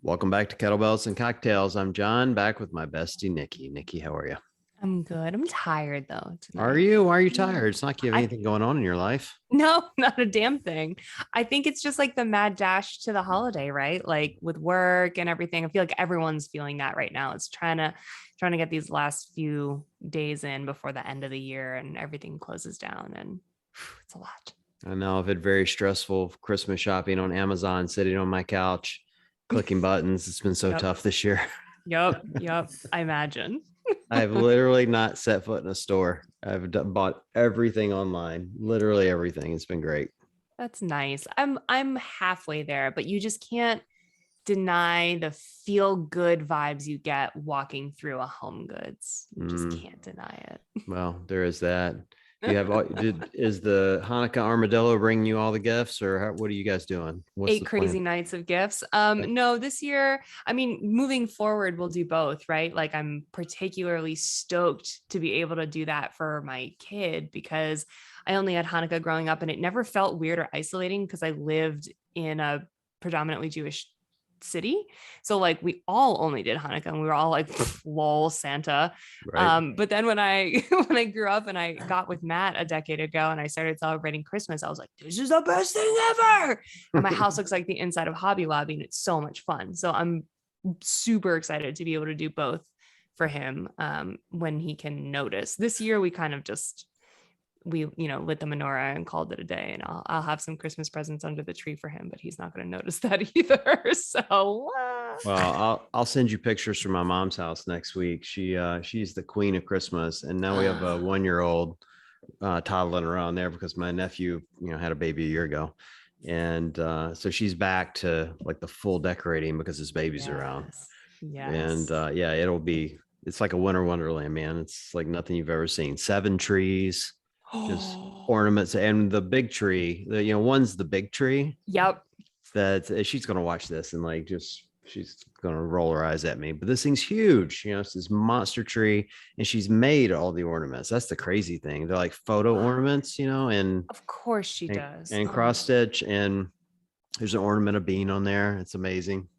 Welcome back to Kettlebells and Cocktails. I'm John, back with my bestie, Nikki. Nikki, how are you? I'm good. I'm tired though Are tonight. you? Why are you Yeah. tired? It's not like you have I anything going on in your life. no, not a damn thing. I think it's just like the mad dash to the holiday, right? Like with work and everything. I feel like everyone's feeling that right now. It's trying to get these last few days in before the end of the year and everything closes down and it's a lot. I know I've had very stressful Christmas shopping on Amazon, sitting on my couch, clicking buttons. It's been so Yep. tough this year. Yep. I imagine. I've literally not set foot in a store. Bought everything online, literally everything. It's been great. That's nice. I'm halfway there, but you just can't deny the feel good vibes you get walking through a Home Goods. You just Mm, can't deny well, there is that. Do you have it. is the Hanukkah armadillo bringing you all the gifts, or what are you guys doing? What's Eight the crazy plan? nights of gifts. No, this year, I mean, moving forward, we'll do both, right? Like I'm particularly stoked to be able to do that for my kid because I only had Hanukkah growing up and it never felt weird or isolating because I lived in a predominantly Jewish city. So like we all only did Hanukkah and we were all like, lol, Santa. Right. But then when I when I grew up and I got with Matt a decade ago and I started celebrating Christmas, I was like, this is the best thing ever. And my house looks like the inside of Hobby Lobby and it's so much fun. So I'm super excited to be able to do both for him when he can notice. This year we kind of just lit the menorah and called it a day, and I'll have some Christmas presents under the tree for him, but he's not going to notice that either. So Well, I'll send you pictures from my mom's house next week. She's the queen of Christmas, and now we have a 1 year old toddling around there because my nephew, had a baby a year ago, and so she's back to like the full decorating because his baby's around. And Yes. yeah, it's like a winter wonderland, man. It's like nothing you've ever seen. 7 trees, just Oh, ornaments, and the big tree. One's the big tree yep. that she's gonna watch this and like just she's gonna roll her eyes at me. But this thing's huge. It's this monster tree, and she's made all the ornaments. That's the crazy thing. They're like photo ornaments, and Of course she and, does. and Oh, cross stitch, and there's an ornament of bean on there. It's amazing,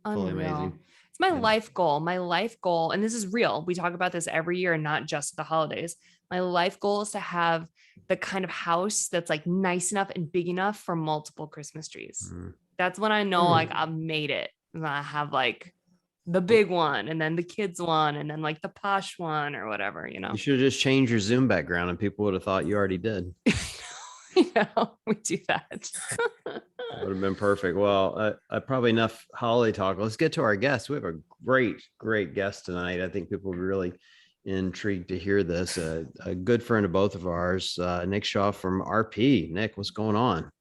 totally unreal. amazing. It's my And life goal. My life goal, and this is real. We talk about this every year, and not just the holidays. My life goal is to have the kind of house that's like nice enough and big enough for multiple Christmas trees. mm, That's when I know like I've made it. And I have like the big one and then the kids one and then like the posh one or whatever, you should have just changed your Zoom background, and people would have thought you already did. We do that. That would have been perfect. Well, probably enough holiday talk. Let's get to our guests. We have a great, great guest tonight. I think people will be really intrigued to hear this. A good friend of both of ours, Nick Shaw from RP. Nick, what's going on?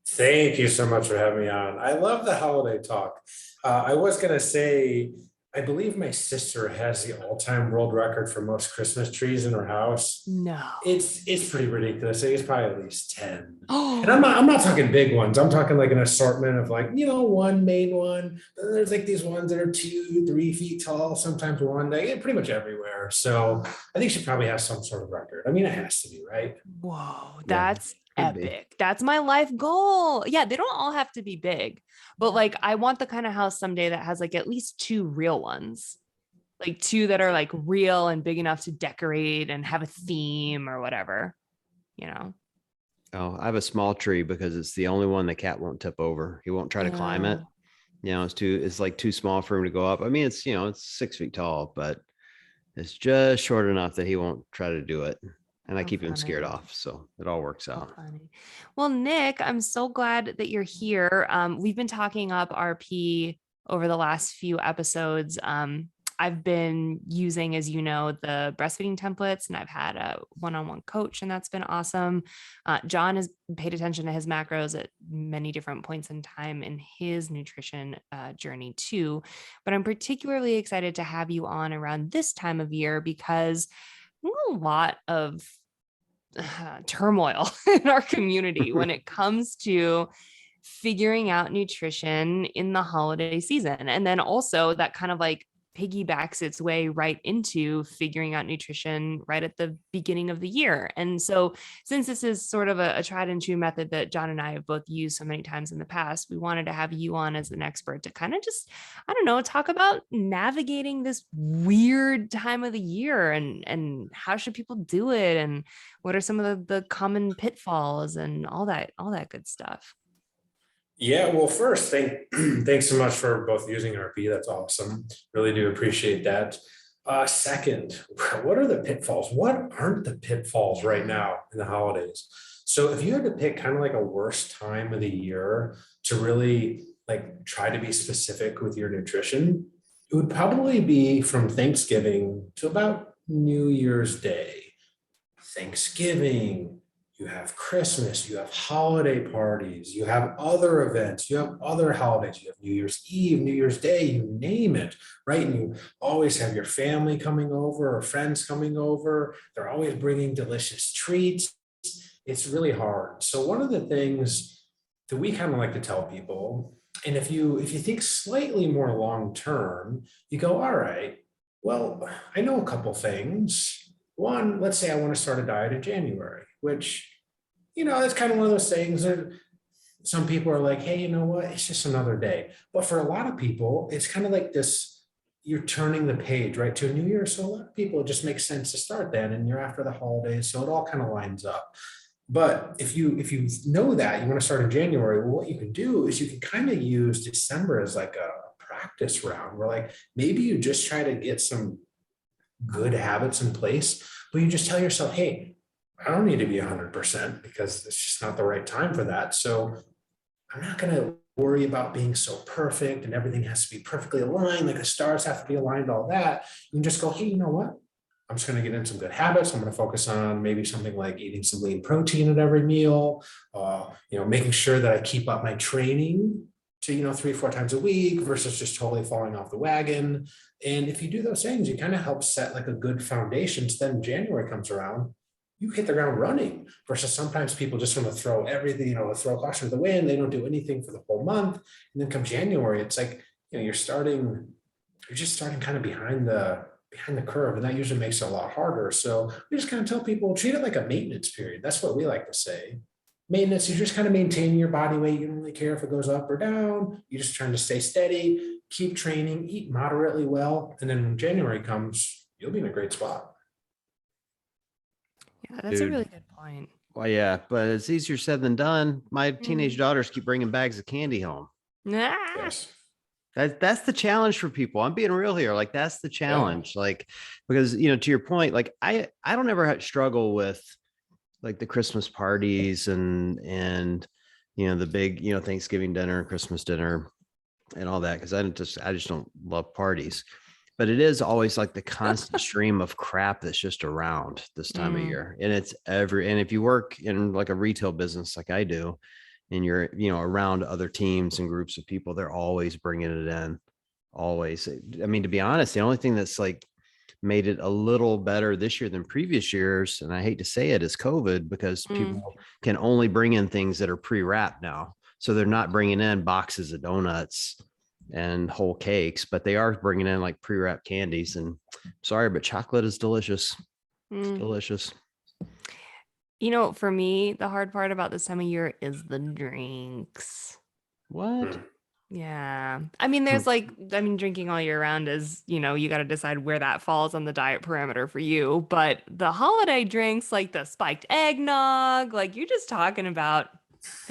Thank you so much for having me on. I love the holiday talk. I was going to say, I believe my sister has the all-time world record for most Christmas trees in her house. No. It's pretty ridiculous. I think it's probably at least 10. And Oh, I'm not talking big ones. I'm talking like an assortment of like, one main one. Then there's like these ones that are 2, 3 feet tall, sometimes one. They get pretty much everywhere. So I think she probably has some sort of record. I mean, it has to be, right? whoa, Yeah, that's could be. epic. That's my life goal. Yeah, they don't all have to be big, but like I want the kind of house someday that has like at least two real ones, like two that are like real and big enough to decorate and have a theme or whatever, you know? Oh, I have a small tree because it's the only one the cat won't tip over. He won't try to climb it. Oh, It's like too small for him to go up. I mean, it's 6 feet tall, but it's just short enough that he won't try to do it. And I how keep him scared funny. off. So it all works How out. funny. Well, Nick, I'm so glad that you're here. We've been talking up RP over the last few episodes. I've been using, as you know, the breastfeeding templates, and I've had a one-on-one coach, and that's been awesome. John has paid attention to his macros at many different points in time in his nutrition journey too. But I'm particularly excited to have you on around this time of year because a lot of turmoil in our community when it comes to figuring out nutrition in the holiday season. And then also that kind of like piggybacks its way right into figuring out nutrition right at the beginning of the year. And so since this is sort of a tried and true method that John and I have both used so many times in the past, we wanted to have you on as an expert to kind of just, I don't know, talk about navigating this weird time of the year, and how should people do it, and what are some of the common pitfalls and all that good stuff. Yeah, well, first, thanks so much for both using RP. That's awesome. Really do appreciate that. Second, what are the pitfalls? What aren't the pitfalls right now in the holidays? So if you had to pick kind of like a worst time of the year to really like try to be specific with your nutrition, it would probably be from Thanksgiving to about New Year's Day. Thanksgiving, you have Christmas, you have holiday parties, you have other events, you have other holidays, you have New Year's Eve, New Year's Day, you name it, right? And you always have your family coming over or friends coming over. They're always bringing delicious treats. It's really hard. So one of the things that we kind of like to tell people, and if you think slightly more long term, you go, all right, well, I know a couple things. One, let's say I want to start a diet in January, which, that's kind of one of those things that some people are like, hey, you know what? It's just another day. But for a lot of people, it's kind of like this, you're turning the page, right, to a new year. So a lot of people, it just makes sense to start then, and you're after the holidays. So it all kind of lines up. But if you know that you want to start in January, well, what you can do is you can kind of use December as like a practice round where like maybe you just try to get some good habits in place, but you just tell yourself, hey, I don't need to be 100% because it's just not the right time for that. So I'm not going to worry about being so perfect and everything has to be perfectly aligned, like the stars have to be aligned, all that. You can just go, hey, you know what? I'm just going to get in some good habits. I'm going to focus on maybe something like eating some lean protein at every meal, making sure that I keep up my training to, 3-4 times a week versus just totally falling off the wagon. And if you do those things, you kind of help set like a good foundation. So then January comes around, you hit the ground running versus sometimes people just want to throw everything, throw caution to the wind. They don't do anything for the whole month. And then come January, it's like, you're just starting kind of behind the curve. And that usually makes it a lot harder. So we just kind of tell people, treat it like a maintenance period. That's what we like to say. Maintenance, you're just kind of maintaining your body weight. You don't really care if it goes up or down. You're just trying to stay steady, keep training, eat moderately well. And then when January comes, you'll be in a great spot. Yeah, that's a really good point. Well, yeah, but it's easier said than done. My teenage daughters keep bringing bags of candy home. Yes. That's the challenge for people. I'm being real here. Like that's the challenge. Yeah. Like, because, to your point, like I don't ever struggle with like the Christmas parties and the big, Thanksgiving dinner, Christmas dinner and all that. Cause I just don't love parties, but it is always like the constant stream of crap that's just around this time of year. And and if you work in like a retail business, like I do, and you're, around other teams and groups of people, they're always bringing it in. Always. I mean, to be honest, the only thing that's like made it a little better this year than previous years, and I hate to say it, is COVID, because people can only bring in things that are pre-wrapped now. So they're not bringing in boxes of donuts and whole cakes, but they are bringing in like pre-wrapped candies. And sorry, but chocolate is delicious. It's delicious. For me, the hard part about this time of year is the drinks. What? Yeah. I mean, drinking all year round is, you got to decide where that falls on the diet parameter for you. But the holiday drinks, like the spiked eggnog, like you're just talking about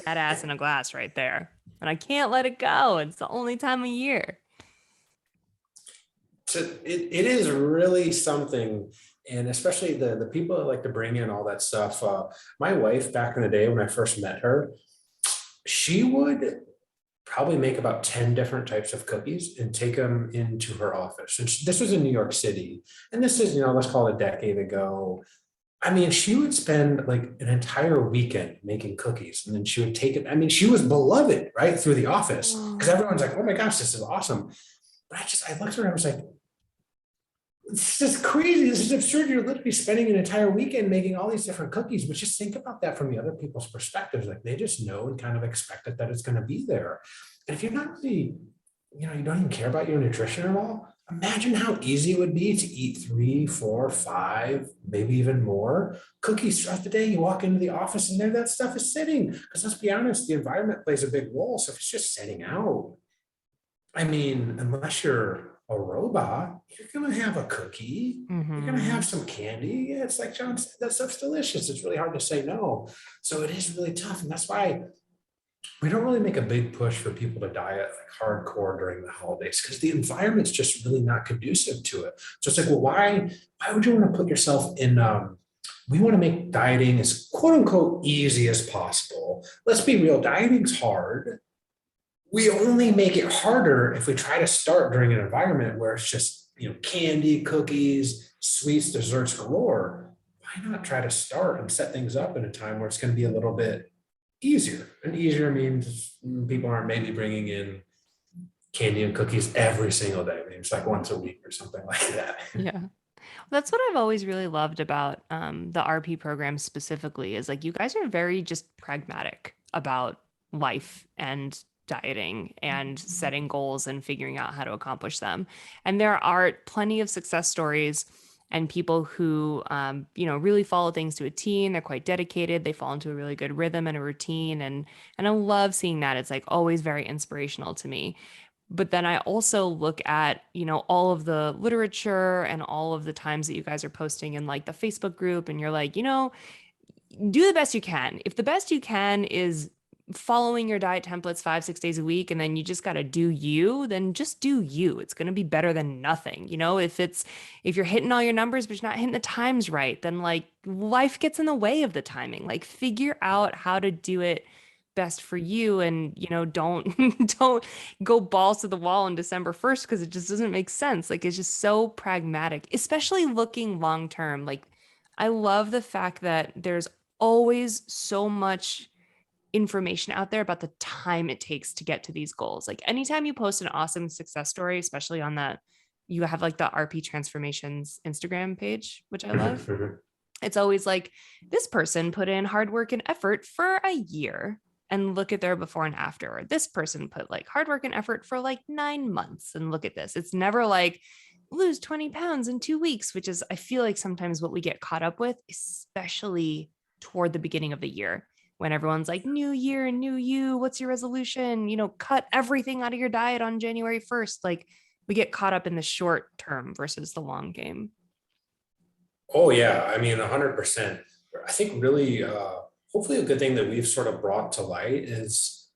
that ass in a glass right there. And I can't let it go. It's the only time of year. So it is really something. And especially the people that like to bring in all that stuff. My wife, back in the day when I first met her, she would probably make about 10 different types of cookies and take them into her office. And this was in New York City. And this is, let's call it a decade ago. I mean, she would spend like an entire weekend making cookies, and then she would take it. I mean, she was beloved, right, through the office, because everyone's like, oh my gosh, this is awesome. But I looked at her and I was like, this is crazy. This is absurd. You're literally spending an entire weekend making all these different cookies. But just think about that from the other people's perspectives. Like they just know and kind of expect that it's going to be there. And if you're not really you don't even care about your nutrition at all. Imagine how easy it would be to eat 3, 4, 5, maybe even more cookies throughout the day. You walk into the office and there that stuff is sitting. Because let's be honest, the environment plays a big role. So if it's just sitting out, I mean, unless you're a robot, you're gonna have a cookie. You're gonna Mhm. have some candy. Yeah, it's like John said, that stuff's delicious. It's really hard to say no. So it is really tough. And that's why we don't really make a big push for people to diet like hardcore during the holidays because the environment's just really not conducive to it. So it's like, well, why would you want to put yourself in we want to make dieting as quote unquote easy as possible. Let's be real, dieting's hard. We only make it harder if we try to start during an environment where it's just, candy, cookies, sweets, desserts galore. Why not try to start and set things up in a time where it's going to be a little bit easier? And easier means people aren't maybe bringing in candy and cookies every single day. Maybe it's like once a week or something like that. Yeah. That's what I've always really loved about the RP program specifically is like you guys are very just pragmatic about life and dieting and setting goals and figuring out how to accomplish them. And there are plenty of success stories and people who, really follow things to a T and they're quite dedicated. They fall into a really good rhythm and a routine. And I love seeing that. It's like always very inspirational to me. But then I also look at, all of the literature and all of the times that you guys are posting in like the Facebook group, and you're like, do the best you can. If the best you can is following your diet templates 5, 6 days a week, and then you just got to do you, then just do you. It's going to be better than nothing. If you're hitting all your numbers, but you're not hitting the times right, then like life gets in the way of the timing. Like figure out how to do it best for you and don't don't go balls to the wall on December 1st because it just doesn't make sense. Like it's just so pragmatic, especially looking long term. Like I love the fact that there's always so much information out there about the time it takes to get to these goals. Like anytime you post an awesome success story, especially on that, you have like the RP Transformations Instagram page, which I love. It's always like this person put in hard work and effort for a year and look at their before and after. Or this person put like hard work and effort for like 9 months and look at this. It's never like lose 20 pounds in 2 weeks, which is, I feel like sometimes what we get caught up with, especially toward the beginning of the year when everyone's like, new year, new you, what's your resolution? Cut everything out of your diet on January 1st. Like we get caught up in the short term versus the long game. Oh yeah, I mean, 100%. I think really, hopefully, a good thing that we've sort of brought to light is,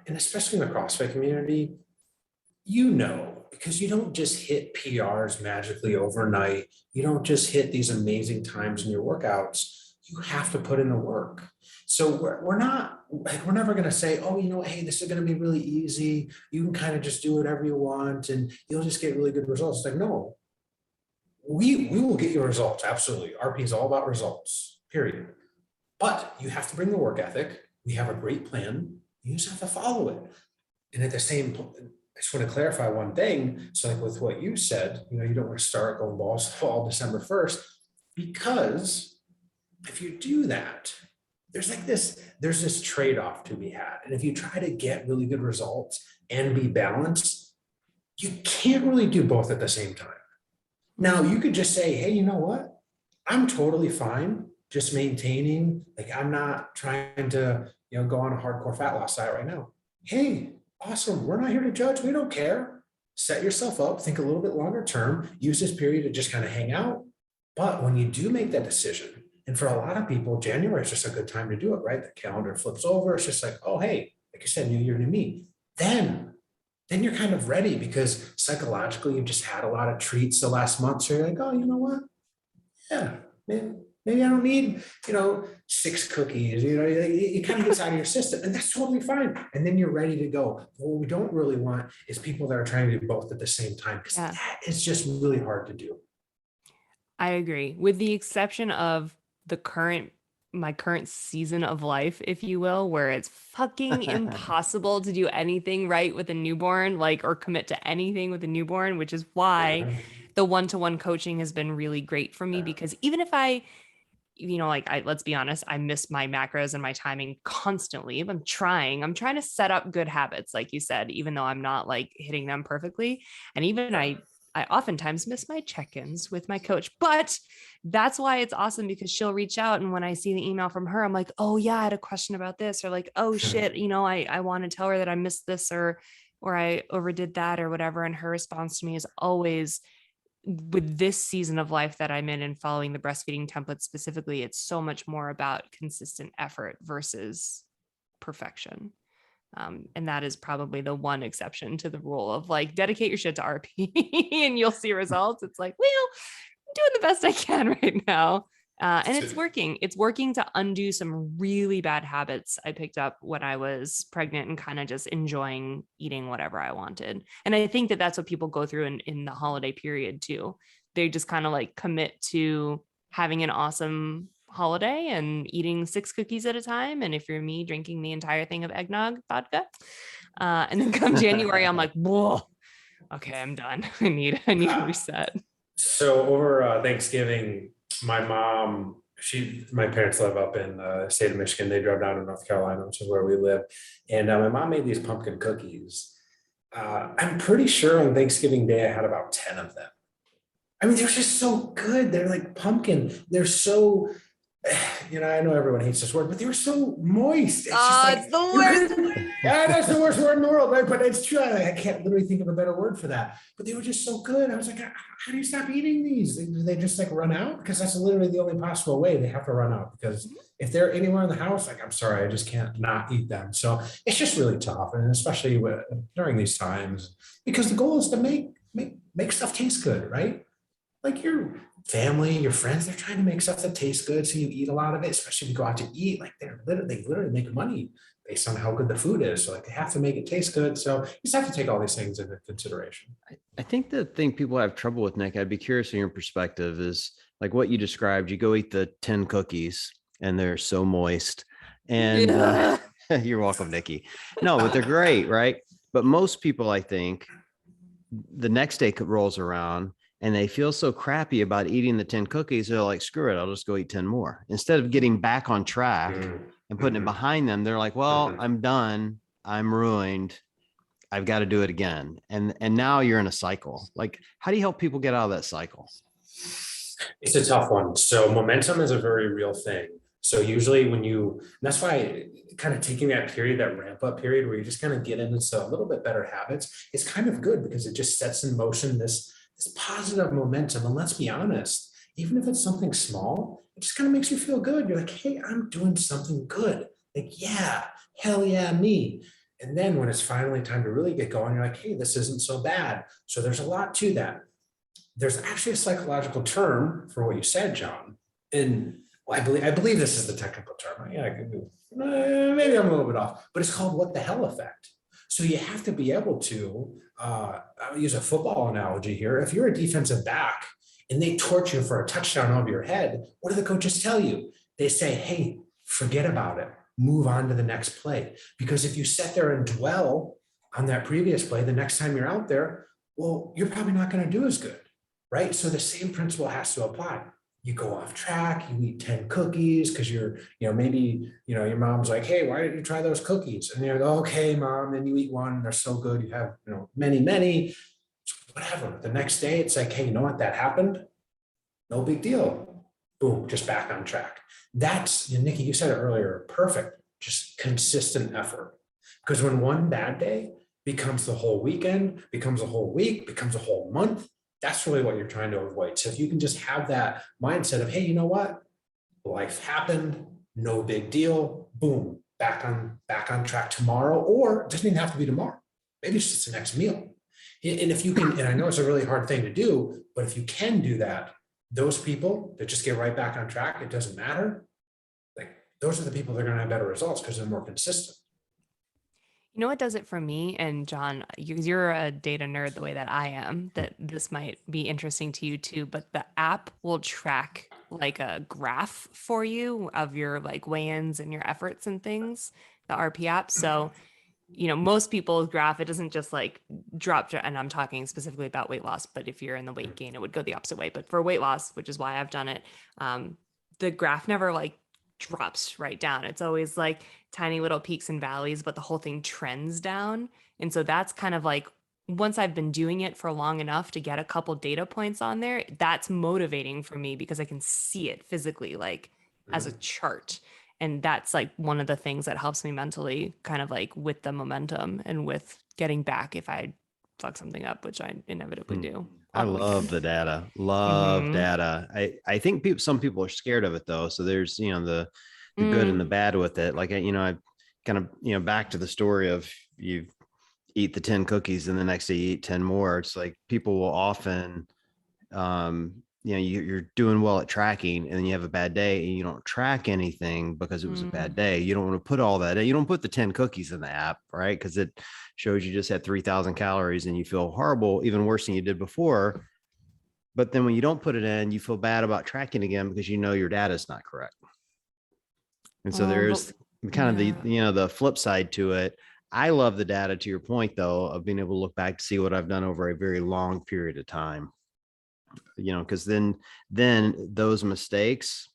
and especially in the CrossFit community, because you don't just hit PRs magically overnight. You don't just hit these amazing times in your workouts. You have to put in the work. So we're never going to say, oh, hey, this is going to be really easy. You can kind of just do whatever you want and you'll just get really good results. It's like, no, we will get you results. Absolutely. RP is all about results, period. But you have to bring the work ethic. We have a great plan. You just have to follow it. And at the same point, I just want to clarify one thing. So like with what you said, you don't want to start going balls to the wall December 1st, because if you do that, there's this trade-off to be had. And if you try to get really good results and be balanced, you can't really do both at the same time. Now you could just say, hey, you know what? I'm totally fine just maintaining, like I'm not trying to, go on a hardcore fat loss diet right now. Hey, awesome. We're not here to judge. We don't care. Set yourself up, think a little bit longer term, use this period to just kind of hang out. But when you do make that decision, and for a lot of people, January is just a good time to do it, right? The calendar flips over. It's just like, oh, hey, like you said, new year, new me. Then you're kind of ready because psychologically you've just had a lot of treats the last month. So you're like, oh, you know what? Yeah, maybe I don't need, 6 cookies. It kind of gets out of your system, and that's totally fine. And then you're ready to go. What we don't really want is people that are trying to do both at the same time, because that is just really hard to do. I agree, with the exception of my current season of life, if you will, where it's fucking impossible to do anything right with a newborn, like, or commit to anything with a newborn, which is why the one-to-one coaching has been really great for me, because even if like let's be honest, I miss my macros and my timing constantly. I'm trying to set up good habits, like you said, even though I'm not like hitting them perfectly. And even I oftentimes miss my check-ins with my coach, but that's why it's awesome, because she'll reach out. And when I see the email from her, I'm like, oh yeah, I had a question about this, or like, oh shit, I want to tell her that I missed this, or I overdid that or whatever. And her response to me is always, with this season of life that I'm in and following the breastfeeding template specifically, it's so much more about consistent effort versus perfection. And that is probably the one exception to the rule of like, dedicate your shit to RP and you'll see results. It's like, well, I'm doing the best I can right now. And it's working. It's working to undo some really bad habits I picked up when I was pregnant and kind of just enjoying eating whatever I wanted. And I think that that's what people go through in the holiday period too. They just kind of like commit to having an awesome holiday and eating 6 cookies at a time. And if you're me, drinking the entire thing of eggnog vodka. And then come January, I'm like, whoa, okay, I'm done. I need a reset. So over Thanksgiving, my mom, my parents live up in the state of Michigan. They drove down to North Carolina, which is where we live. And my mom made these pumpkin cookies. I'm pretty sure on Thanksgiving Day, I had about 10 of them. I mean, they're just so good. They're like pumpkin. They're so, I know everyone hates this word, but they were so moist. It's just like, it's the worst. Yeah, that's the worst word in the world, right? But it's true. I can't literally think of a better word for that. But they were just so good. I was like, how do you stop eating these? Do they just like run out? Because that's literally the only possible way. They have to run out, because if they're anywhere in the house, like, I'm sorry, I just can't not eat them. So it's just really tough. And especially during these times, because the goal is to make stuff taste good, right? Like your family, your friends, they're trying to make stuff that tastes good. So you eat a lot of it, especially if you go out to eat, like they literally make money based on how good the food is. So like they have to make it taste good. So you just have to take all these things into consideration. I think the thing people have trouble with, Nick, I'd be curious in your perspective, is like what you described. You go eat the 10 cookies and they're so moist. And you're welcome, Nikki. No, but they're great, right? But most people, I think, the next day rolls around and they feel so crappy about eating the 10 cookies. They're like, screw it, I'll just go eat 10 more. Instead of getting back on track and putting it behind them, they're like, well, I'm done. I'm ruined. I've got to do it again. And now you're in a cycle. Like, how do you help people get out of that cycle? It's a tough one. So momentum is a very real thing. So usually that's why kind of taking that period, that ramp up period where you just kind of get into a little bit better habits, is kind of good, because it just sets in motion this positive momentum. And let's be honest, even if it's something small, it just kind of makes you feel good. You're like, hey, I'm doing something good. Like, yeah, hell yeah, me. And then when it's finally time to really get going, you're like, hey, this isn't so bad. So there's a lot to that. There's actually a psychological term for what you said, John. And I believe this is the technical term. Yeah, maybe I'm a little bit off, but it's called what the hell effect. So you have to be able to, I'll use a football analogy here. If you're a defensive back and they torch you for a touchdown over your head, what do the coaches tell you? They say, hey, forget about it. Move on to the next play. Because if you sit there and dwell on that previous play, the next time you're out there, well, you're probably not going to do as good, right? So the same principle has to apply. You go off track, you eat 10 cookies because maybe your mom's like, hey, why didn't you try those cookies? And you're like, okay, mom, and you eat one, they're so good. You have, many, whatever. The next day, it's like, hey, you know what? That happened. No big deal. Boom, just back on track. That's, Nikki, you said it earlier, perfect. Just consistent effort. Because when one bad day becomes the whole weekend, becomes a whole week, becomes a whole month, that's really what you're trying to avoid. So if you can just have that mindset of, hey, you know what? Life happened, no big deal, boom, back on track tomorrow, or it doesn't even have to be tomorrow. Maybe it's just the next meal. And if you can, and I know it's a really hard thing to do, but if you can do that, those people that just get right back on track, it doesn't matter. Like, those are the people that are going to have better results because they're more consistent. You know what does it for me? And John, you're a data nerd the way that I am, that this might be interesting to you too, but the app will track like a graph for you of your like weigh-ins and your efforts and things, the RP app. So, most people's graph, it doesn't just like drop, and I'm talking specifically about weight loss, but if you're in the weight gain, it would go the opposite way. But for weight loss, which is why I've done it, the graph never like drops right down. It's always like tiny little peaks and valleys, but the whole thing trends down. And so that's kind of like, once I've been doing it for long enough to get a couple data points on there, that's motivating for me because I can see it physically, like as a chart. And that's like one of the things that helps me mentally, kind of like with the momentum and with getting back if I fuck something up, which I inevitably do I on the love weekend. the data. Love Mhm. data. I think some people are scared of it though. So there's, the good and the Mm, bad with it. Like, I kind of, back to the story of you eat the 10 cookies and the next day you eat 10 more. It's like people will often, you're doing well at tracking and then you have a bad day and you don't track anything because it was a bad mm, day. You don't want to put all that in. You don't put the 10 cookies in the app, right? Because it shows you just had 3,000 calories and you feel horrible, even worse than you did before. But then when you don't put it in, you feel bad about tracking again because you know your data is not correct. And so but there's kind of yeah. the flip side to it. I love the data, to your point though, of being able to look back to see what I've done over a very long period of time. Because then those mistakes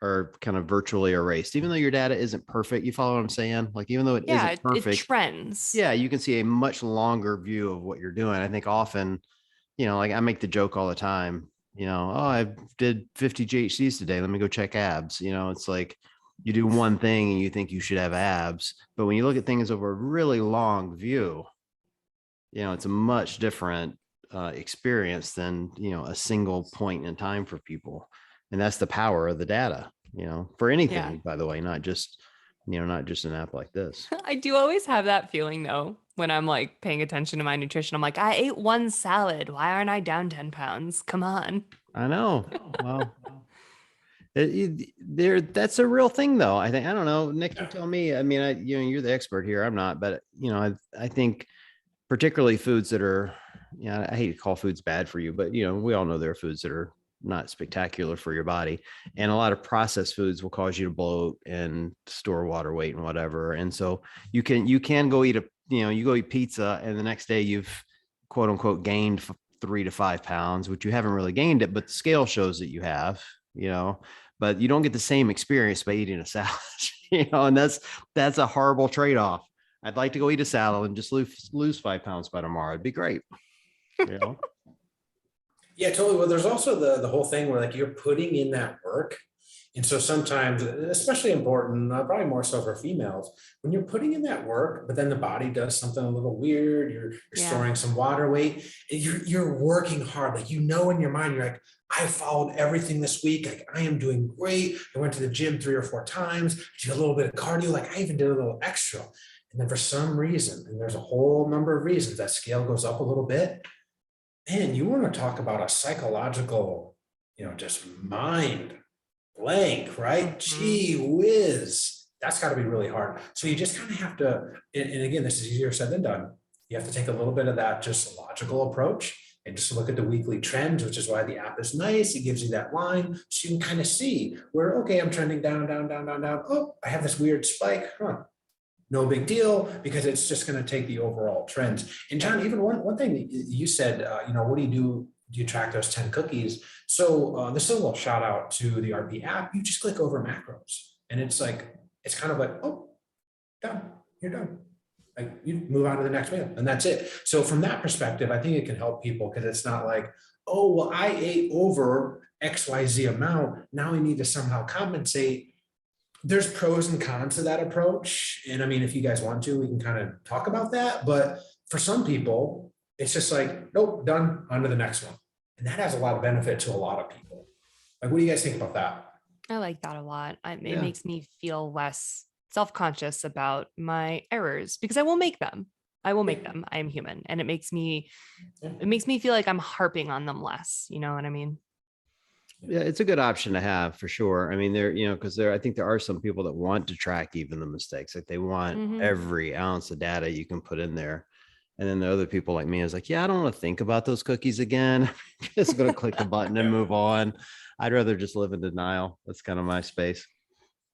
are kind of virtually erased, even though your data isn't perfect. You follow what I'm saying? Like, even though it Yeah, isn't it perfect, trends. yeah, you can see a much longer view of what you're doing. I think often, like I make the joke all the time, oh, I did 50 GHCs today. Let me go check abs. It's like you do one thing and you think you should have abs. But when you look at things over a really long view, it's a much different experience than, a single point in time for people. And that's the power of the data, for Yeah. anything, by the way, not just an app like this. I do always have that feeling though, when I'm like paying attention to my nutrition. I'm like, I ate one salad. Why aren't I down 10 pounds? Come on. I know. Well, that's a real thing though. I don't know, Nick, you tell me. I mean, you're the expert here. I'm not, but I think particularly foods that are, I hate to call foods bad for you, but we all know there are foods that are not spectacular for your body. And a lot of processed foods will cause you to bloat and store water weight and whatever. And so you can go eat you go eat pizza and the next day you've quote unquote gained 3 to 5 pounds, which you haven't really gained it, but the scale shows that you have, but you don't get the same experience by eating a salad, and that's a horrible trade-off. I'd like to go eat a salad and just lose 5 pounds by tomorrow. It'd be great. You know? Yeah, totally. Well, there's also the whole thing where like you're putting in that work. And so sometimes, especially important, probably more so for females, when you're putting in that work, but then the body does something a little weird, you're Yeah. storing some water weight, and you're working hard. Like, in your mind, you're like, I followed everything this week. Like, I am doing great. I went to the gym 3 or 4 times, did a little bit of cardio. Like, I even did a little extra. And then for some reason, and there's a whole number of reasons, that scale goes up a little bit. Man, you want to talk about a psychological, just mind blank, right? Mhm. Gee whiz, that's got to be really hard. So you just kind of have to, and again, this is easier said than done. You have to take a little bit of that just logical approach and just look at the weekly trends, which is why the app is nice. It gives you that line so you can kind of see where, okay, I'm trending down, down, down, down, down. Oh, I have this weird spike. Huh. No big deal, because it's just going to take the overall trends. And John, even one thing that you said, what do you do? Do you track those 10 cookies? So this is a little shout out to the RP app. You just click over macros and it's kind of like, oh, done, you're done. Like, you move on to the next meal and that's it. So from that perspective, I think it can help people, because it's not like, oh, well, I ate over XYZ amount. Now I need to somehow compensate. There's pros and cons to that approach. And I mean, if you guys want to, we can kind of talk about that. But for some people, it's just like, nope, done, on to the next one. And that has a lot of benefit to a lot of people. Like, what do you guys think about that? I like that a lot. It Yeah. makes me feel less self-conscious about my errors because I will make them. I will make them. I am human. And it makes me feel like I'm harping on them less. You know what I mean? Yeah, it's a good option to have for sure. I mean, because I think there are some people that want to track even the mistakes. Like, they want Mhm. every ounce of data you can put in there. And then the other people like me is like, yeah, I don't want to think about those cookies again. I'm just going to click the button and move on. I'd rather just live in denial. That's kind of my space.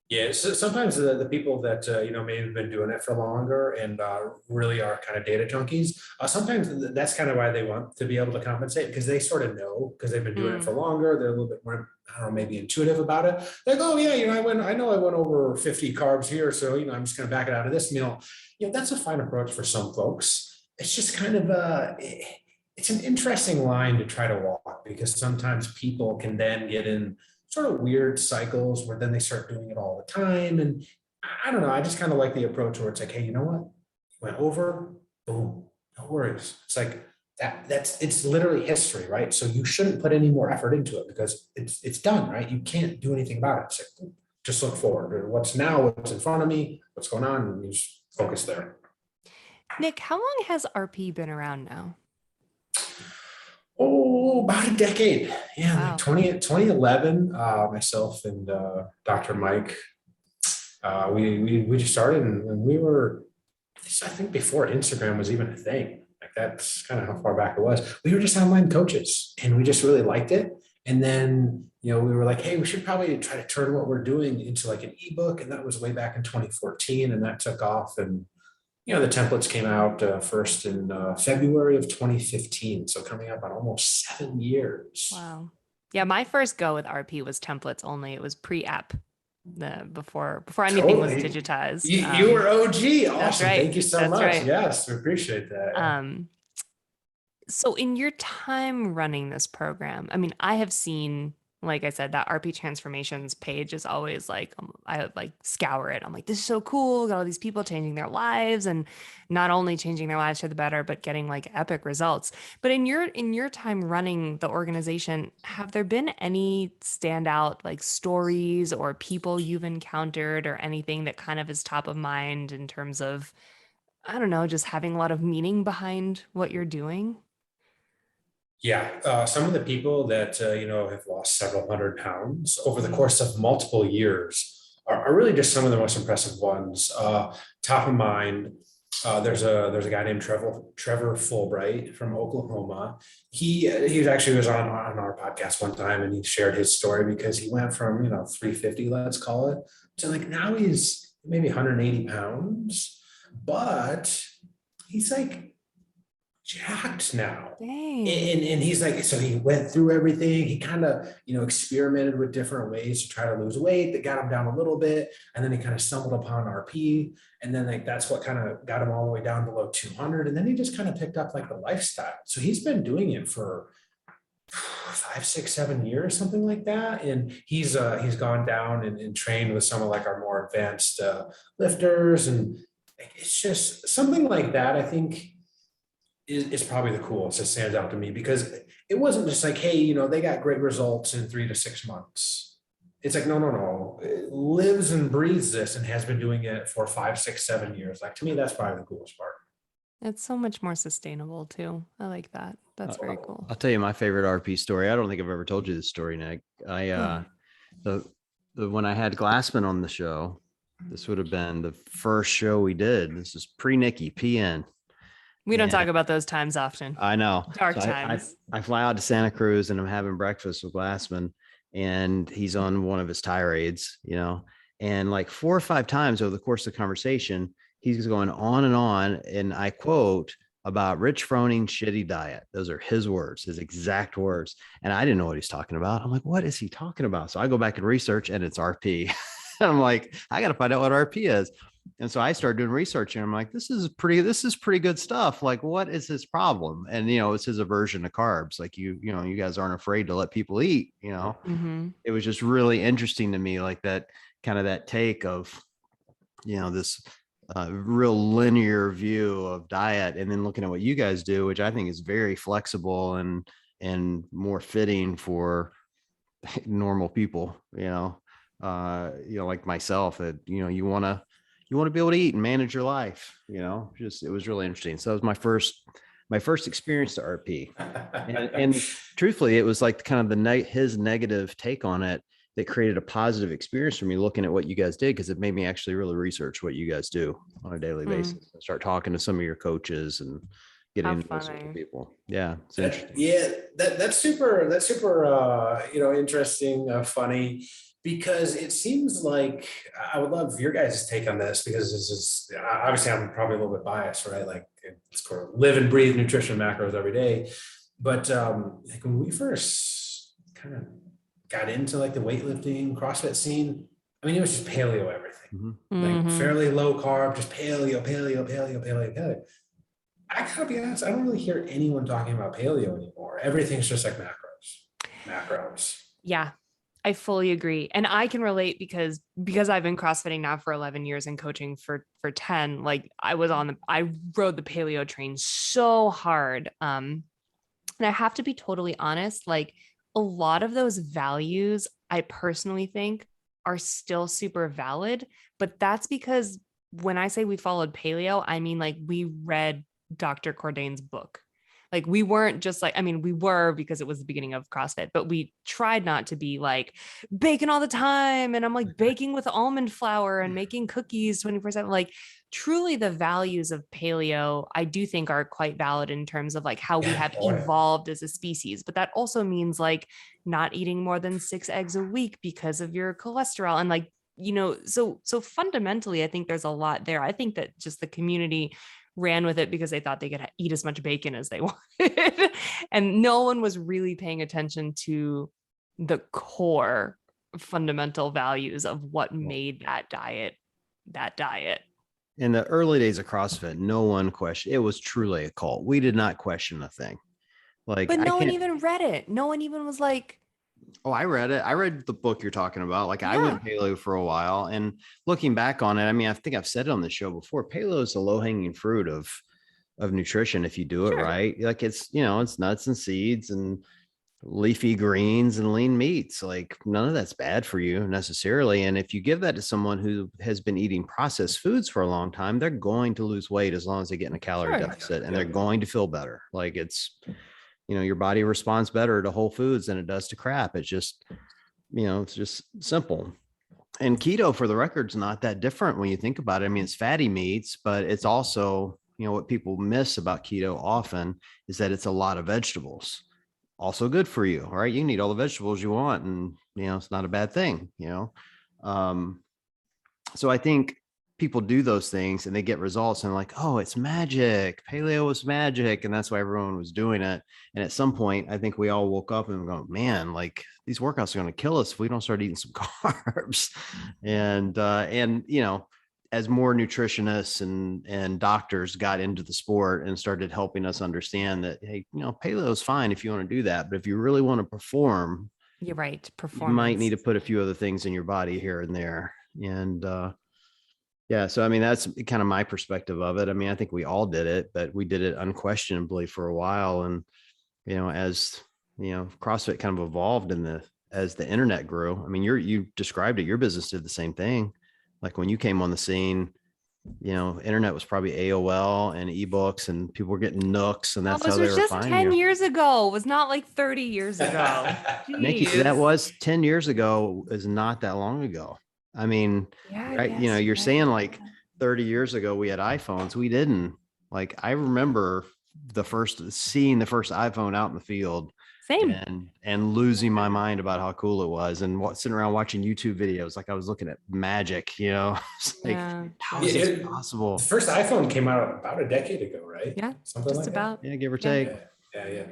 Yeah, so sometimes the people that maybe have been doing it for longer and really are kind of data junkies. Sometimes that's kind of why they want to be able to compensate because they sort of know because they've been doing it for Mm, longer. They're a little bit more, I don't know, maybe intuitive about it. Like, oh yeah, I know I went over 50 carbs here, so I'm just going to back it out of this meal. That's a fine approach for some folks. It's just kind of it's an interesting line to try to walk because sometimes people can then get in sort of weird cycles where then they start doing it all the time. And I don't know. I just kind of like the approach where it's like, hey, you know what? You went over, boom, no worries. It's like it's literally history, right? So you shouldn't put any more effort into it because it's done, right? You can't do anything about it. It's like, just look forward. What's now, what's in front of me, what's going on, and you just focus there. Nick, how long has RP been around now? Oh, about a decade. Yeah, like Wow. 2011, myself and Dr. Mike, we just started and we were, I think before Instagram was even a thing. Like that's kind of how far back it was. We were just online coaches and we just really liked it. And then, we were like, hey, we should probably try to turn what we're doing into like an ebook. And that was way back in 2014 and that took off. And the templates came out first in February of 2015. So coming up on almost 7 years. Wow. Yeah, my first go with RP was templates only. It was pre-app, before anything was Totally. digitized. You were OG. That's Awesome. right. Thank you so That's much. right. Yes, we appreciate that. Um, so in your time running this program, I mean, I have seen, like I said, that RP transformations page is always like, I like scour it. I'm like, this is so cool. Got all these people changing their lives and not only changing their lives for the better, but getting like epic results. But in your time running the organization, have there been any standout like stories or people you've encountered or anything that kind of is top of mind in terms of, I don't know, just having a lot of meaning behind what you're doing? Yeah, some of the people that have lost several hundred pounds over the Mm. course of multiple years are really just some of the most impressive ones. Top of mind, there's a guy named Trevor Fulbright from Oklahoma. He was on our podcast one time and he shared his story because he went from 350, let's call it, to like now he's maybe 180 pounds, but he's like jacked now. Dang. And he's like, so he went through everything. He kind of, experimented with different ways to try to lose weight that got him down a little bit. And then he kind of stumbled upon RP. And then like that's what kind of got him all the way down below 200. And then he just kind of picked up like the lifestyle. So he's been doing it for 5, 6, 7 years, something like that. And he's gone down and trained with some of like our more advanced lifters. And it's just something like that, I think is probably the coolest. It stands out to me because it wasn't just like, hey, they got great results in 3 to 6 months. It's like, no. It lives and breathes this and has been doing it for 5, 6, 7 years. Like to me, that's probably the coolest part. It's so much more sustainable too. I like that. That's very cool. I'll tell you my favorite RP story. I don't think I've ever told you this story, Nick. Yeah. The, when I had Glassman on the show, this would have been the first show we did. This is pre-Nikki, PN. We don't talk And about those times often. I know. Dark So times. I fly out to Santa Cruz and I'm having breakfast with Glassman and he's on one of his tirades, and like 4 or 5 times over the course of the conversation, he's going on and on. And I quote about Rich Froning's shitty diet. Those are his words, his exact words. And I didn't know what he's talking about. I'm like, what is he talking about? So I go back and research and it's RP. I'm like, I got to find out what RP is. And so I started doing research and I'm like, this is pretty good stuff. Like, what is his problem? And, it's his aversion to carbs. Like you guys aren't afraid to let people eat, Mm-hmm. it was just really interesting to me, like that kind of that take of, this real linear view of diet. And then looking at what you guys do, which I think is very flexible and more fitting for normal people, like myself that, you want to be able to eat and manage your life, just, it was really interesting. So that was my first experience to RP. And truthfully, it was like kind of his negative take on it that created a positive experience for me looking at what you guys did. Cause it made me actually really research what you guys do on a daily basis and start talking to some of your coaches and getting into those sorts of people. Yeah. It's interesting. Yeah, that's super, interesting, funny, Because it seems like I would love your guys' take on this because this is obviously I'm probably a little bit biased, right? Like it's sort of live and breathe nutrition macros every day. But like when we first kind of got into like the weightlifting CrossFit scene, I mean, it was just paleo everything, like fairly low carb, just paleo, paleo, paleo, paleo, paleo. I gotta be honest, I don't really hear anyone talking about paleo anymore. Everything's just like macros. Yeah, I fully agree. And I can relate because I've been CrossFitting now for 11 years and coaching for 10. Like I rode the paleo train so hard. And I have to be totally honest, like a lot of those values, I personally think are still super valid, but that's because when I say we followed paleo, I mean like we read Dr. Cordain's book. Like we weren't just like, I mean, we were because it was the beginning of CrossFit, but we tried not to be like baking all the time. And I'm like baking with almond flour and making cookies 24/7. Like truly the values of paleo, I do think are quite valid in terms of like how we have evolved as a species. But that also means like not eating more than 6 eggs a week because of your cholesterol. And like, so fundamentally, I think there's a lot there. I think that just the community ran with it because they thought they could eat as much bacon as they wanted. And no one was really paying attention to the core fundamental values of what made that diet. In the early days of CrossFit, no one questioned. It was truly a cult. We did not question a thing. Like, but no one even read it. No one even was like, oh, I read it. I read the book you're talking about. Like I went paleo for a while, and looking back on it, I mean, I think I've said it on the show before. Paleo is the low hanging fruit of nutrition if you do it right. Like it's it's nuts and seeds and leafy greens and lean meats. Like none of that's bad for you necessarily. And if you give that to someone who has been eating processed foods for a long time, they're going to lose weight as long as they get in a calorie deficit, and they're going to feel better. Like it's your body responds better to whole foods than it does to crap. It's just, it's just simple. And keto, for the record, is not that different when you think about it. I mean, it's fatty meats, but it's also, what people miss about keto often is that it's a lot of vegetables. Also good for you. All right. You can eat all the vegetables you want, and, it's not a bad thing, So I think people do those things and they get results and like, oh, it's magic. Paleo was magic. And that's why everyone was doing it. And at some point, I think we all woke up and go, man, like these workouts are going to kill us if we don't start eating some carbs. And as more nutritionists and doctors got into the sport and started helping us understand that, hey, paleo is fine if you want to do that. But if you really want to perform, you're right. You might need to put a few other things in your body here and there. And, yeah. So, I mean, that's kind of my perspective of it. I mean, I think we all did it, but we did it unquestionably for a while. And, as, CrossFit kind of evolved as the internet grew. I mean, you described it, your business did the same thing. Like when you came on the scene, internet was probably AOL and ebooks, and people were getting nooks, and that's how they were just finding 10 you. years ago. It was not like 30 years ago. Nikki, that was 10 years ago, is not that long ago. I mean, right. You're saying like 30 years ago, we had iPhones. We didn't. Like, I remember seeing the first iPhone out in the field. Same. And losing my mind about how cool it was, and sitting around watching YouTube videos. Like I was looking at magic, It's like, how is this possible? The first iPhone came out about a decade ago, right? Yeah. Something just like about. that. Yeah, give or take. Yeah.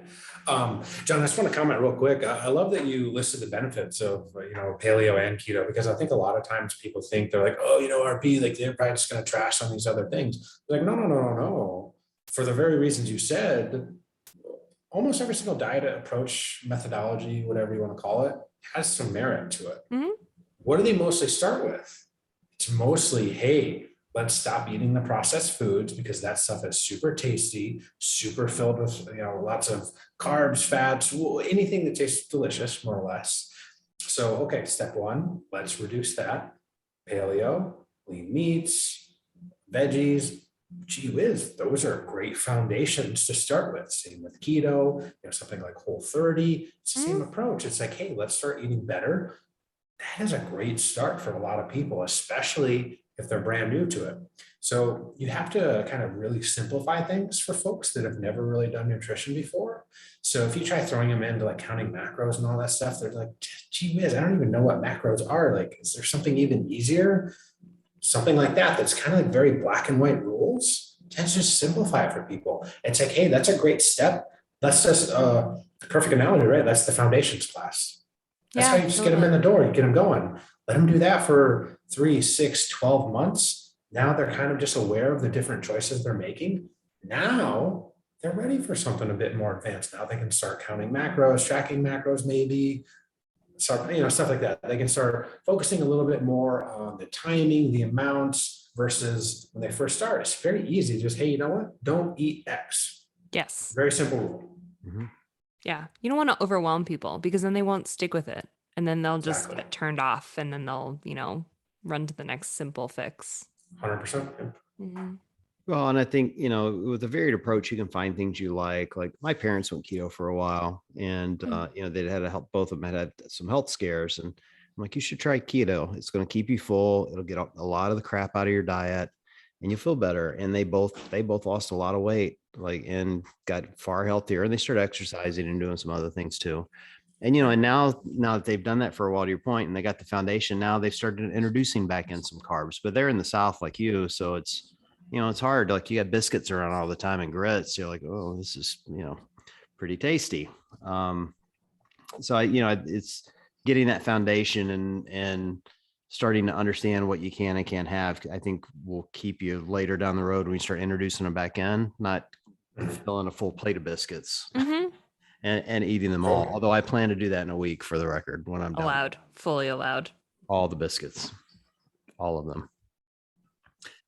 John, I just want to comment real quick. I love that you listed the benefits of paleo and keto, because I think a lot of times people think they're like, oh, RP, like they're probably just going to trash on these other things. Like, no. For the very reasons you said, almost every single diet approach, methodology, whatever you want to call it, has some merit to it. Mm-hmm. What do they mostly start with? It's mostly, hey, let's stop eating the processed foods because that stuff is super tasty, super filled with lots of carbs, fats, anything that tastes delicious, more or less. So, okay, step one, let's reduce that. Paleo, lean meats, veggies. Gee whiz, those are great foundations to start with. Same with keto, something like Whole30. It's the same approach. It's like, hey, let's start eating better. That is a great start for a lot of people, especially if they're brand new to it. So you have to kind of really simplify things for folks that have never really done nutrition before. So if you try throwing them into like counting macros and all that stuff, they're like, gee whiz, I don't even know what macros are. Like, is there something even easier? Something like that, that's kind of like very black and white rules. Let's just simplify it for people. It's like, hey, that's a great step. That's just the perfect analogy, right? That's the foundations class. That's how you just get them in the door, you get them going. Let them do that for 3, 6, 12 months. Now they're kind of just aware of the different choices they're making. Now they're ready for something a bit more advanced. Now they can start counting macros, tracking macros, maybe start, stuff like that. They can start focusing a little bit more on the timing, the amounts versus when they first start. It's very easy. Just, hey, you know what? Don't eat X. Yes. Very simple rule. Mm-hmm. Yeah. You don't want to overwhelm people because then they won't stick with it. And then they'll just Exactly. get turned off and then they'll, run to the next simple fix. 100%. Mhm. Well, and I think, with a varied approach, you can find things you like. Like my parents went keto for a while and, they'd had both of them had some health scares. And I'm like, you should try keto. It's going to keep you full. It'll get a lot of the crap out of your diet and you'll feel better. And they both lost a lot of weight, and got far healthier, and they started exercising and doing some other things too. And, and now that they've done that for a while, to your point, and they got the foundation, now they've started introducing back in some carbs, but they're in the South like you. So it's hard. Like you got biscuits around all the time and grits. You're like, oh, this is, pretty tasty. So it's getting that foundation and starting to understand what you can and can't have, I think will keep you later down the road when you start introducing them back in, not filling a full plate of biscuits. Mm-hmm. And eating them all. Although I plan to do that in a week for the record when I'm done. Allowed, fully allowed. All the biscuits, all of them.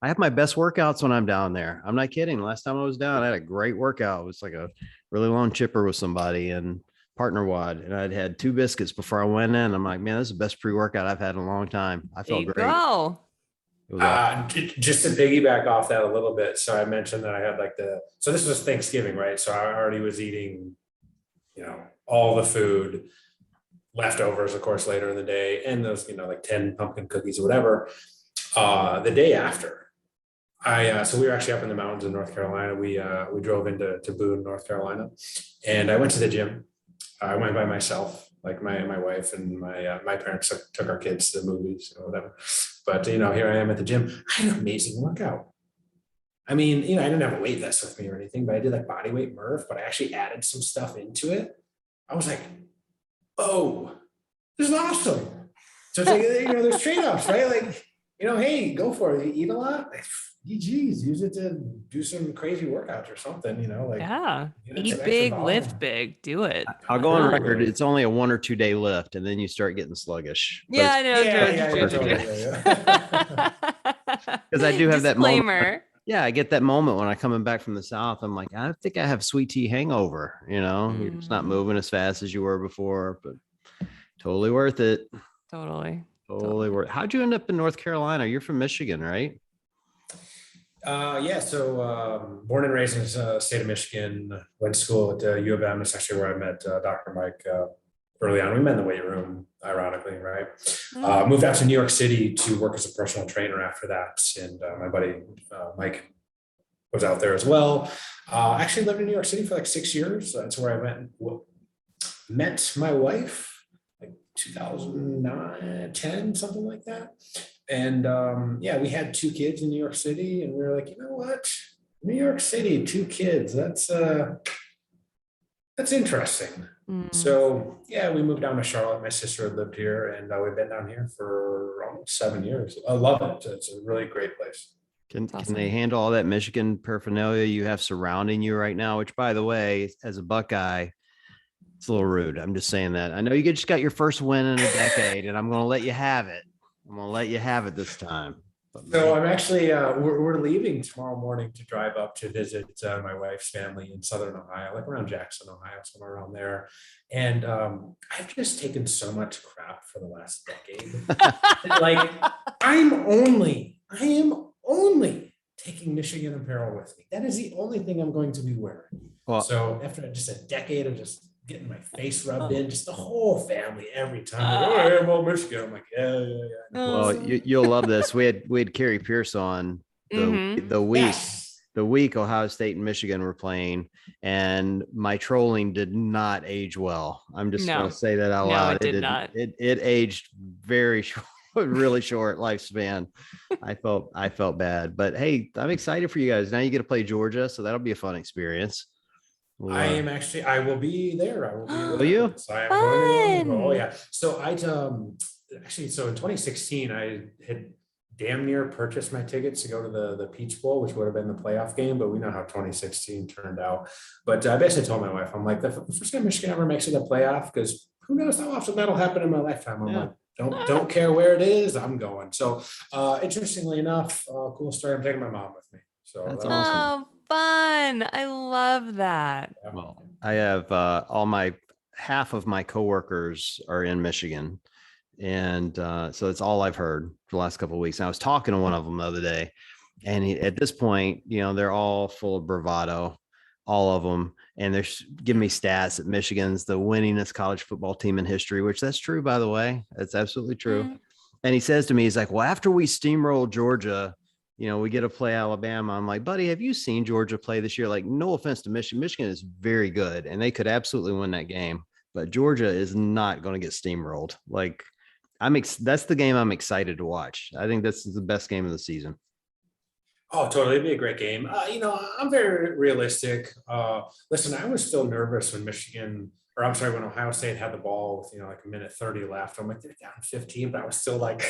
I have my best workouts when I'm down there. I'm not kidding. Last time I was down, I had a great workout. It was like a really long chipper with somebody and partner WOD. And I'd had 2 biscuits before I went in. I'm like, man, this is the best pre-workout I've had in a long time. I felt great. Go. It was awesome. Just to piggyback off that a little bit. So I mentioned that I had so this was Thanksgiving, right? So I already was eating all the food, leftovers, of course, later in the day, and those, like 10 pumpkin cookies or whatever. The day after, so we were actually up in the mountains in North Carolina. We drove into Boone, North Carolina, and I went to the gym. I went by myself, like my wife and my parents took our kids to the movies or whatever. But here I am at the gym. I had an amazing workout. I mean, I didn't have a weight vest with me or anything, but I did like body weight Murph, but I actually added some stuff into it. I was like, oh, this is awesome. So it's like, there's trade-offs, right? Like, hey, go for it. You eat a lot, geez, use it to do some crazy workouts or something, Yeah. Eat big, lift big, do it. I'll go on record. It's only a 1 or 2 day lift, and then you start getting sluggish. Yeah, I know. Because I do have that moment. Yeah, I get that moment when I'm coming back from the South. I'm like, I think I have sweet tea hangover. You're just not moving as fast as you were before, but totally worth it. Totally worth it. How'd you end up in North Carolina? You're from Michigan, right? Yeah. So born and raised in the state of Michigan, went to school at U of M. That's actually where I met Dr. Mike early on. We met in the weight room, ironically, right? Moved out to New York City to work as a personal trainer after that. And my buddy Mike was out there as well. Actually lived in New York City for like 6 years. That's where I met my wife, like 2010, something like that. And we had 2 kids in New York City, and we were like, you know what? New York City, 2 kids. That's interesting. So we moved down to Charlotte. My sister had lived here, and we've been down here for almost 7 years. I love it. It's a really great place. Can they handle all that Michigan paraphernalia you have surrounding you right now? Which, by the way, as a Buckeye, it's a little rude. I'm just saying that. I know you just got your first win in a decade, and I'm going to let you have it. I'm going to let you have it this time. So I'm actually, we're leaving tomorrow morning to drive up to visit my wife's family in Southern Ohio, like around Jackson, Ohio, somewhere around there. And I've just taken so much crap for the last decade. Like I am only taking Michigan apparel with me. That is the only thing I'm going to be wearing. Well, so after just a decade of just getting my face rubbed in, just the whole family every time. Like, oh, I'm all Michigan. I'm like, yeah. Well, you'll love this. We had Carrie Pierce on the week Yes. the week Ohio State and Michigan were playing, and my trolling did not age well. I'm just going No, to say that out no, loud. it did not. It aged very short, really short lifespan. I felt bad, but hey, I'm excited for you guys. Now you get to play Georgia, so that'll be a fun experience. We'll, I will be there. I will be in Will you? attendance. I am going along. Oh, Fun. yeah. So actually, so in 2016, I had damn near purchased my tickets to go to the Peach Bowl, which would have been the playoff game, but we know how 2016 turned out. But I basically told my wife, I'm like, the first time Michigan ever makes it a playoff, because who knows how often that'll happen in my lifetime. I'm Yeah. like, don't care where it is, I'm going. So interestingly enough, cool story. I'm taking my mom with me. So That's that was- awesome. Oh, fun. I love that. yeah. Well, I have half of my coworkers are in Michigan. And so it's all I've heard for the last couple of weeks. And I was talking to one of them the other day, and at this point, they're all full of bravado, all of them. And they're giving me stats that Michigan's the winningest college football team in history, which that's true, by the way. That's absolutely true. Mm. And he says to me, he's like, well, after we steamroll Georgia, we get to play Alabama. I'm like, buddy, have you seen Georgia play this year? Like, no offense to Michigan. Michigan is very good, and they could absolutely win that game. But Georgia is not going to get steamrolled. Like, that's the game I'm excited to watch. I think this is the best game of the season. Oh, totally. It'd be a great game. I'm very realistic. Listen, I was still nervous when when Ohio State had the ball with, like a minute 30 left. I'm like, they're down 15, but I was still like,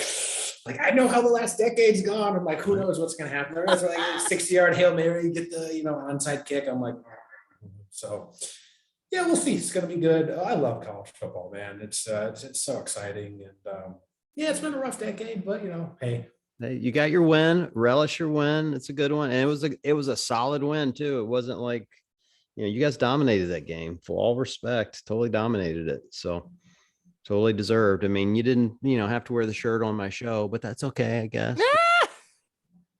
I know how the last decade's gone. I'm like, who knows what's going to happen? There's like a 60-yard Hail Mary, get the, onside kick. I'm like, so yeah, we'll see. It's going to be good. I love college football, man. It's so exciting. And yeah, it's been a rough decade, but hey, you got your win, relish your win. It's a good one. And it was a solid win too. It wasn't like, you guys dominated that game, for all respect, totally dominated it. So totally deserved. I mean, you didn't, have to wear the shirt on my show, but that's okay, I guess.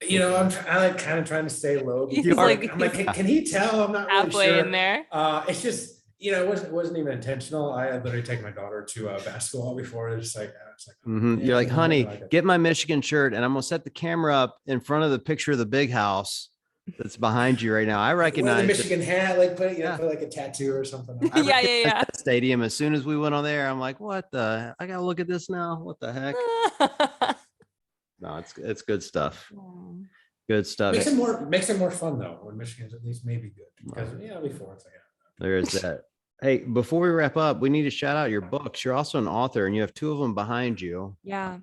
I like kind of trying to stay low. He's like- I'm like, can he tell? I'm not really Halfway sure. in there. It's just, it wasn't even intentional. I had literally taken my daughter to basketball before. It's like, You're like, yeah, honey, I like it. get my Michigan shirt, and I'm gonna set the camera up in front of the picture of the big house that's behind you right now. I Wear recognize the it. Michigan hat, like put Yeah. like a tattoo or something. I Yeah, recognize yeah. that stadium. As soon as we went on there, I'm like, what the? I gotta look at this now. What the heck? No, it's good stuff. Good stuff. Makes it more fun though when Michigan's at least maybe good, because before it's like There is that. Hey, before we wrap up, we need to shout out your books. You're also an author, and you have two of them behind you. Yeah.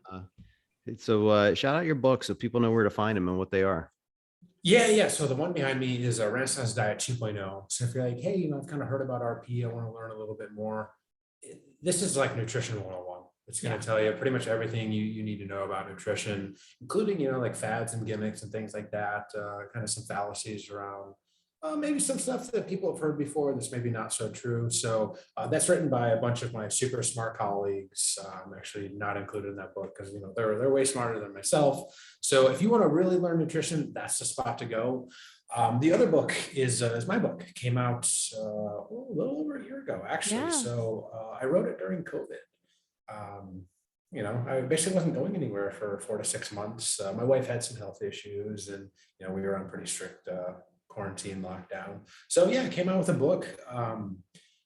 So shout out your books so people know where to find them and what they are. Yeah. So the one behind me is a Renaissance Diet 2.0. So if you're like, hey, I've kind of heard about RP, I want to learn a little bit more. This is like nutrition 101. It's going to tell you pretty much everything you need to know about nutrition, including, like fads and gimmicks and things like that, kind of some fallacies around maybe some stuff that people have heard before that's maybe not so true. So that's written by a bunch of my super smart colleagues. I'm actually not included in that book because they're way smarter than myself. So if you want to really learn nutrition, that's the spot to go. The other book is my book. It came out a little over a year ago, actually. Yeah. So I wrote it during COVID. I basically wasn't going anywhere for 4 to 6 months. My wife had some health issues, and we were on pretty strict quarantine lockdown. So yeah, I came out with a book.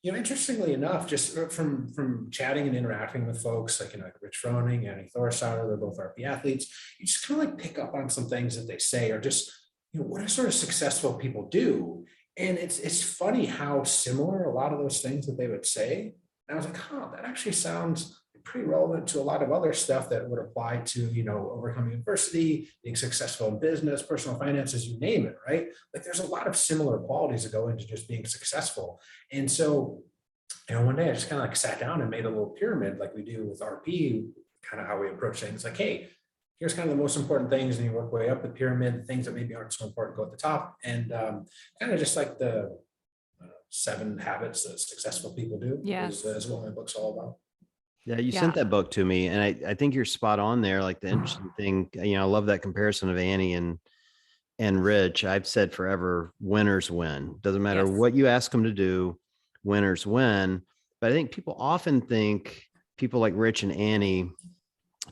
Interestingly enough, just from chatting and interacting with folks like Rich Froning, Annie Thorsauer, they're both RP athletes. You just kind of like pick up on some things that they say, or just what are sort of successful people do. And it's funny how similar a lot of those things that they would say. And I was like, that actually sounds pretty relevant to a lot of other stuff that would apply to, overcoming adversity, being successful in business, personal finances, you name it, right? Like there's a lot of similar qualities that go into just being successful. And so, one day I just kind of like sat down and made a little pyramid like we do with RP, kind of how we approach things. Like, hey, here's kind of the most important things, and you work way up the pyramid. Things that maybe aren't so important go at the top. And kind of just like the 7 habits that successful people do is what my book's all about. Yeah, you sent that book to me, and I think you're spot on there. Like the interesting thing, I love that comparison of Annie and Rich. I've said forever, winners win. Doesn't matter what you ask them to do, winners win. But I think people often think people like Rich and Annie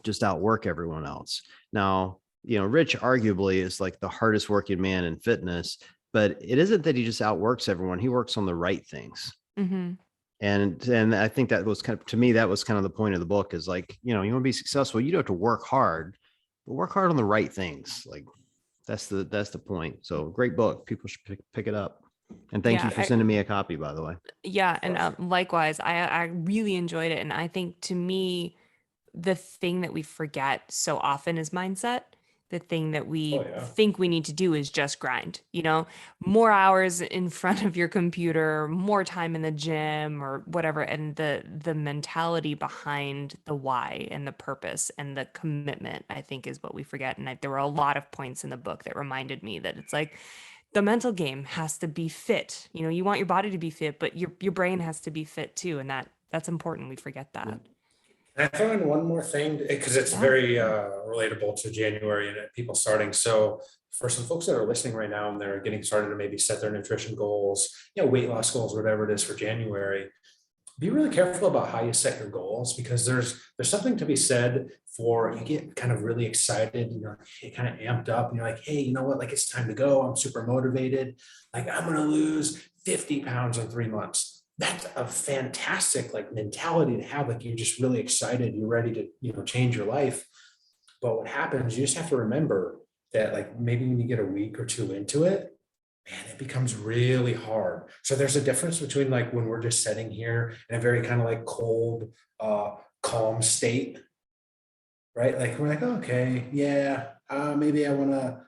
just outwork everyone else. Now, Rich arguably is like the hardest working man in fitness, but it isn't that he just outworks everyone. He works on the right things. Mm-hmm. And I think that was kind of, to me, that was kind of the point of the book is like, you want to be successful, you don't have to work hard, but work hard on the right things. Like that's the point. So great book. People should pick it up. And thank you for sending me a copy, by the way. Yeah. And likewise, I really enjoyed it. And I think to me, the thing that we forget so often is mindset. The thing that we think we need to do is just grind, more hours in front of your computer, more time in the gym or whatever. And the mentality behind the why and the purpose and the commitment, I think, is what we forget. And there were a lot of points in the book that reminded me that it's like the mental game has to be fit. You want your body to be fit, but your brain has to be fit too. And that's important. We forget that. And I throw in one more thing because it's very relatable to January and people starting. So for some folks that are listening right now and they're getting started to maybe set their nutrition goals, weight loss goals, whatever it is for January, be really careful about how you set your goals because there's something to be said for you get kind of really excited, you kind of amped up and you're like, hey, you know what? Like it's time to go. I'm super motivated. Like I'm going to lose 50 pounds in 3 months. That's a fantastic mentality to have. Like you're just really excited. You're ready to, change your life. But what happens, you just have to remember that maybe when you get a week or two into it, man, it becomes really hard. So there's a difference between when we're just sitting here in a very kind of cold, calm state, right? Like we're like, okay, yeah, maybe I want to,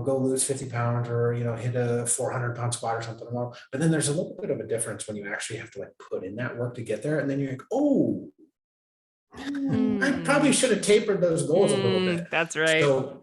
go lose 50 pounds or, hit a 400-pound squat or something. But then there's a little bit of a difference when you actually have to put in that work to get there. And then you're like, oh, I probably should have tapered those goals a little bit. That's right. So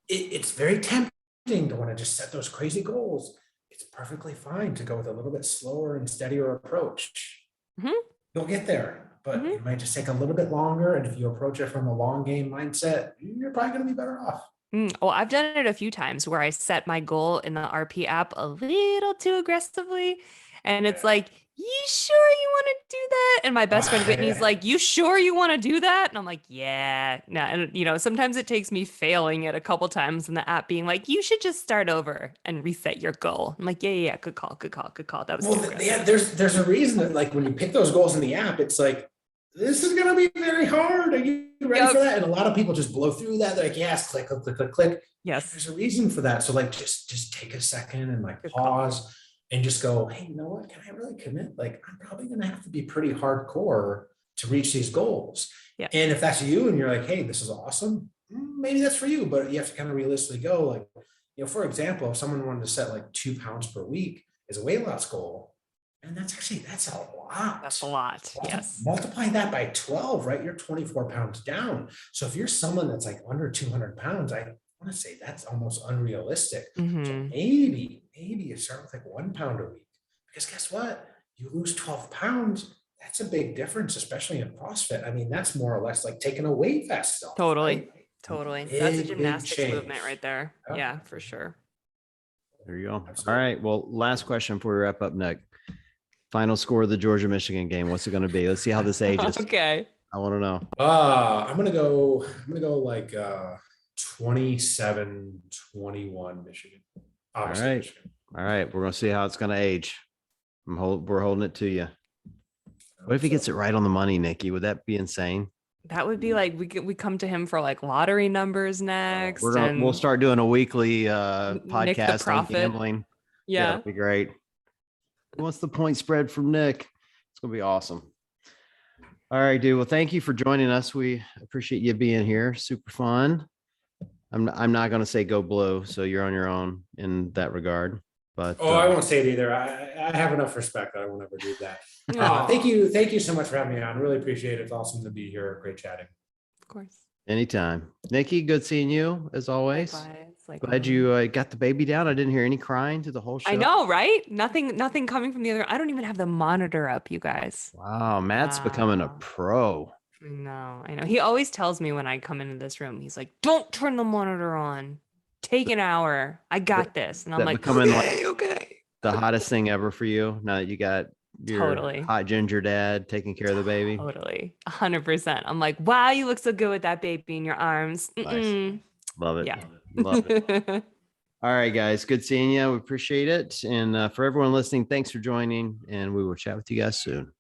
it's very tempting to want to just set those crazy goals. It's perfectly fine to go with a little bit slower and steadier approach. Mm-hmm. You'll get there, but it might just take a little bit longer. And if you approach it from a long game mindset, you're probably going to be better off. Well, I've done it a few times where I set my goal in the RP app a little too aggressively. And it's like, you sure you want to do that? And my best friend Whitney's like, you sure you want to do that? And I'm like, yeah. No. And, sometimes it takes me failing it a couple times in the app being like, you should just start over and reset your goal. I'm like, yeah. Good call. That was there's a reason that when you pick those goals in the app, it's like, this is going to be very hard. Are you ready for that? And a lot of people just blow through that. They're like, yes, click. Yes. There's a reason for that. So just take a second and pause and just go, hey, you know what? Can I really commit? I'm probably going to have to be pretty hardcore to reach these goals. Yeah. And if that's you and you're like, hey, this is awesome, maybe that's for you, but you have to kind of realistically go for example, if someone wanted to set 2 pounds per week as a weight loss goal, and that's a lot. That's a lot. Yes. Multiply that by 12, right? You're 24 pounds down. So if you're someone that's under 200 pounds, I want to say that's almost unrealistic. Mm-hmm. So maybe you start with 1 pound a week, because guess what? You lose 12 pounds. That's a big difference, especially in CrossFit. I mean, that's more or less like taking a weight vest off. Totally. Right? Totally. Big, That's a gymnastics big movement right there. Yeah, for sure. There you go. Absolutely. All right. Well, last question before we wrap up, Nick. Final score of the Georgia-Michigan game. What's it going to be? Let's see how this ages. Okay. I want to know. I'm gonna go 27-21 Michigan. Obviously, All right. Michigan. All right. We're going to see how it's going to age. We're holding it to you. What if he gets it right on the money, Nikki? Would that be insane? That would be like we come to him for lottery numbers next. We'll start doing a weekly podcast on Prophet. gambling. Yeah. That'd be great. What's the point spread from Nick? It's gonna be awesome. All right, dude. Well, thank you for joining us. We appreciate you being here. Super fun. I'm not gonna say go blue, so you're on your own in that regard. But I won't say it either. I have enough respect that I won't ever do that. Aw. Thank you so much for having me on. Really appreciate it. It's awesome to be here. Great chatting. Of course. anytime. Nikki, good seeing you as always. Likewise. Glad you got the baby down. I didn't hear any crying through the whole show. I know, right? Nothing coming from the other. I don't even have the monitor up, you guys. Wow, Matt's becoming a Wow. pro. No, I know. He always tells me when I come into this room, he's like, "Don't turn the monitor on. Take an hour. I got this." And I'm that like, becoming, okay. The hottest thing ever for you now that you got your Totally. hot ginger dad taking care of the baby. Totally. 100%. I'm like, wow, you look so good with that baby in your arms. Nice. Mm-mm. Love it. Yeah. Love it. All right, guys. Good seeing you. We appreciate it. And for everyone listening, thanks for joining. And we will chat with you guys soon.